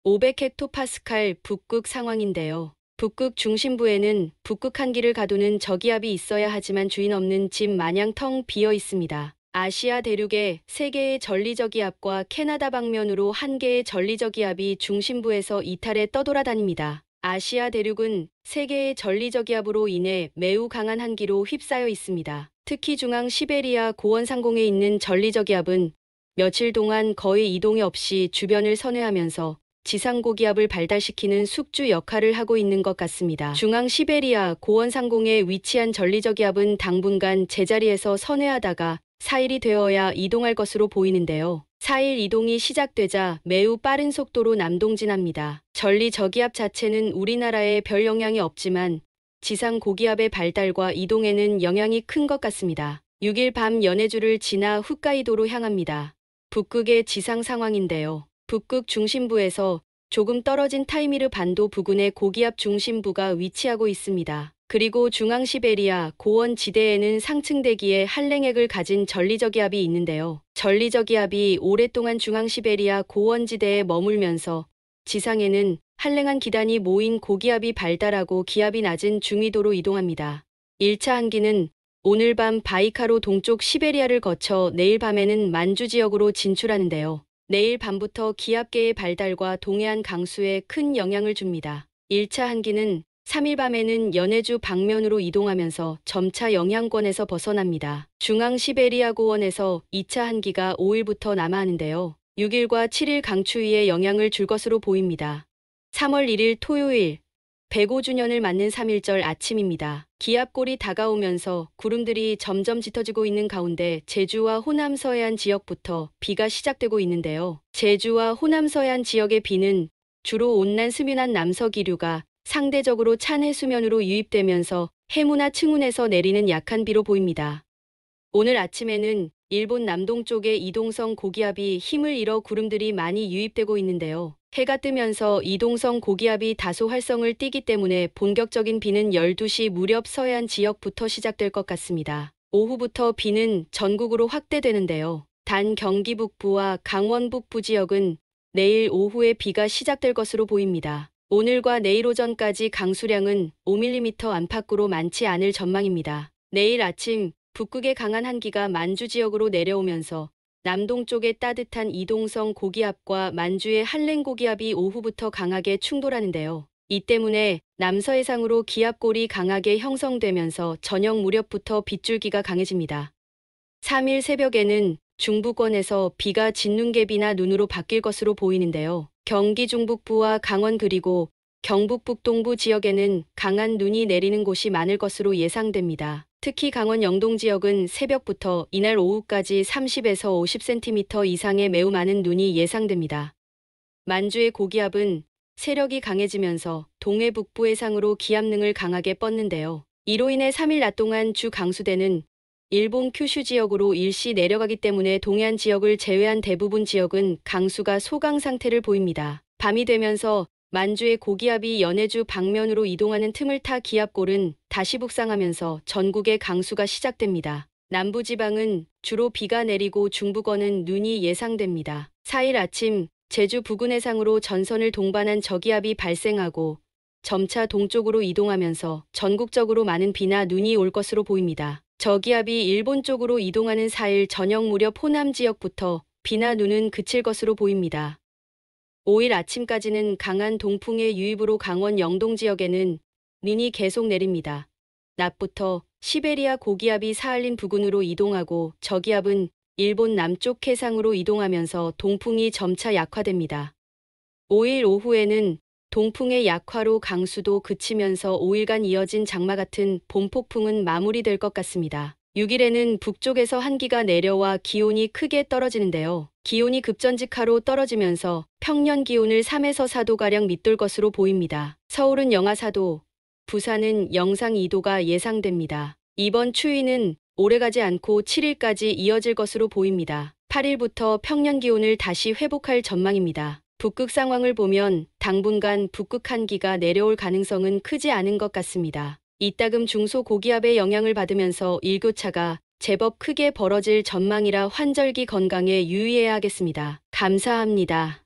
500헥토파스칼 북극 상황인데요. 북극 중심부에는 북극 한기를 가두는 저기압이 있어야 하지만 주인 없는 집 마냥 텅 비어 있습니다. 아시아 대륙의 3개의 전리저기압과 캐나다 방면으로 1개의 전리저기압이 중심부에서 이탈해 떠돌아다닙니다. 아시아 대륙은 3개의 전리저기압으로 인해 매우 강한 한기로 휩싸여 있습니다. 특히 중앙 시베리아 고원 상공에 있는 전리저기압은 며칠 동안 거의 이동이 없이 주변을 선회하면서 지상고기압을 발달시키는 숙주 역할을 하고 있는 것 같습니다. 중앙 시베리아 고원 상공에 위치한 전리저기압은 당분간 제자리에서 선회하다가 4일이 되어야 이동할 것으로 보이는데요. 4일 이동이 시작되자 매우 빠른 속도로 남동진합니다. 전리저기압 자체는 우리나라에 별 영향이 없지만 지상고기압의 발달과 이동에는 영향이 큰 것 같습니다. 6일 밤 연해주를 지나 홋카이도로 향합니다. 북극의 지상 상황인데요. 북극 중심부에서 조금 떨어진 타이미르 반도 부근에 고기압 중심부가 위치하고 있습니다. 그리고 중앙 시베리아 고원 지대에는 상층 대기에 한랭액을 가진 전리저기압이 있는데요. 전리저기압이 오랫동안 중앙 시베리아 고원 지대에 머물면서 지상에는 한랭한 기단이 모인 고기압이 발달하고 기압이 낮은 중위도로 이동합니다. 1차 한기는 오늘 밤 바이카로 동쪽 시베리아를 거쳐 내일 밤에는 만주 지역으로 진출하는데요. 내일 밤부터 기압계의 발달과 동해안 강수에 큰 영향을 줍니다. 1차 한기는 3일 밤에는 연해주 방면으로 이동하면서 점차 영향권에서 벗어납니다. 중앙 시베리아 고원에서 2차 한기가 5일부터 남하하는데요. 6일과 7일 강추위에 영향을 줄 것으로 보입니다. 3월 1일 토요일 105주년을 맞는 3.1절 아침입니다. 기압골이 다가오면서 구름들이 점점 짙어지고 있는 가운데 제주와 호남 서해안 지역부터 비가 시작되고 있는데요. 제주와 호남 서해안 지역의 비는 주로 온난 스뮌한 남서기류가 상대적으로 찬 해수면으로 유입되면서 해무나 층운에서 내리는 약한 비로 보입니다. 오늘 아침에는 일본 남동쪽의 이동성 고기압이 힘을 잃어 구름들이 많이 유입되고 있는데요. 해가 뜨면서 이동성 고기압이 다소 활성을 띠기 때문에 본격적인 비는 12시 무렵 서해안 지역부터 시작될 것 같습니다. 오후부터 비는 전국으로 확대되는데요. 단 경기 북부와 강원 북부 지역은 내일 오후에 비가 시작될 것으로 보입니다. 오늘과 내일 오전까지 강수량은 5mm 안팎으로 많지 않을 전망입니다. 내일 아침 북극의 강한 한기가 만주 지역으로 내려오면서 남동쪽의 따뜻한 이동성 고기압과 만주의 한랭 고기압이 오후부터 강하게 충돌하는데요. 이 때문에 남서해상으로 기압골이 강하게 형성되면서 저녁 무렵부터 빗줄기가 강해집니다. 3일 새벽에는 중부권에서 비가 진눈개비나 눈으로 바뀔 것으로 보이는데요. 경기 중북부와 강원 그리고 경북 북동부 지역에는 강한 눈이 내리는 곳이 많을 것으로 예상됩니다. 특히 강원 영동 지역은 새벽부터 이날 오후까지 30에서 50cm 이상의 매우 많은 눈이 예상됩니다. 만주의 고기압은 세력이 강해지면서 동해 북부 해상으로 기압능을 강하게 뻗는데요. 이로 인해 3일 낮 동안 주 강수대는 일본 큐슈 지역으로 일시 내려가기 때문에 동해안 지역을 제외한 대부분 지역은 강수가 소강 상태를 보입니다. 밤이 되면서 만주의 고기압이 연해주 방면으로 이동하는 틈을 타 기압골은 다시 북상하면서 전국의 강수가 시작됩니다. 남부지방은 주로 비가 내리고 중부권은 눈이 예상됩니다. 4일 아침 제주 부근 해상으로 전선을 동반한 저기압이 발생하고 점차 동쪽으로 이동하면서 전국적으로 많은 비나 눈이 올 것으로 보입니다. 저기압이 일본 쪽으로 이동하는 4일 저녁 무렵 호남 지역부터 비나 눈은 그칠 것으로 보입니다. 5일 아침까지는 강한 동풍의 유입으로 강원 영동 지역에는 눈이 계속 내립니다. 낮부터 시베리아 고기압이 사할린 부근으로 이동하고 저기압은 일본 남쪽 해상으로 이동하면서 동풍이 점차 약화됩니다. 5일 오후에는 동풍의 약화로 강수도 그치면서 5일간 이어진 장마 같은 봄폭풍은 마무리될 것 같습니다. 6일에는 북쪽에서 한기가 내려와 기온이 크게 떨어지는데요. 기온이 급전직하로 떨어지면서 평년 기온을 3에서 4도가량 밑돌 것으로 보입니다. 서울은 영하 4도, 부산은 영상 2도가 예상됩니다. 이번 추위는 오래가지 않고 7일까지 이어질 것으로 보입니다. 8일부터 평년 기온을 다시 회복할 전망입니다. 북극 상황을 보면 당분간 북극 한기가 내려올 가능성은 크지 않은 것 같습니다. 이따금 중소고기압의 영향을 받으면서 일교차가 제법 크게 벌어질 전망이라 환절기 건강에 유의해야 하겠습니다. 감사합니다.